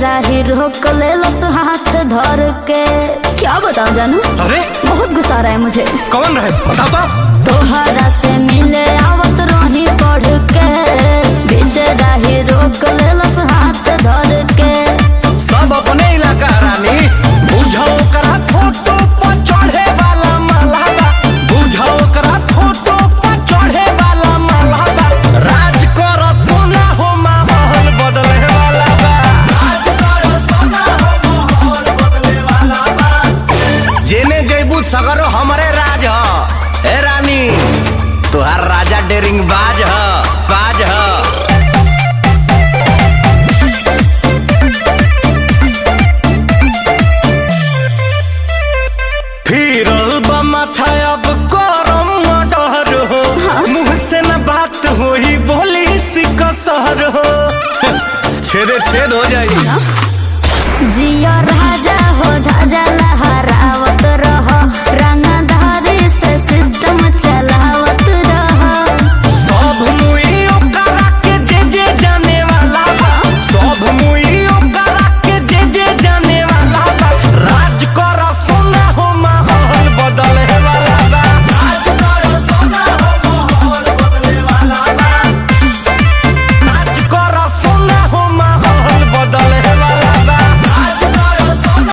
राही रोक ले लस हाथ धर के। क्या बताऊं जानू, अरे बहुत गुस्सा रहा है मुझे। कौन रहे बता तो। तोहरा से मिले आवत रही पढ़ के, बीच राही रोक ले लस हाथ धर के। सब अपने इलाका रानी, बुझाओ करा फोटो पर चढ़े वाला मालाबा, बुझाओ करा फोटो पर चढ़े वाला मालाबा। राज कर सोना हो माहौल बदले वाला बा, राज कर सोना हो माहौल बदले वाला बा। जेने जैबू सगरो हमरे राज ह। ए रानी तुहार राजा डेरिंग बाज ह, बाज ह। अब गरम डर हो, मुँह से न बात होई बोली सिकसर हो। छेद छेद हो जाएगी जिया राजा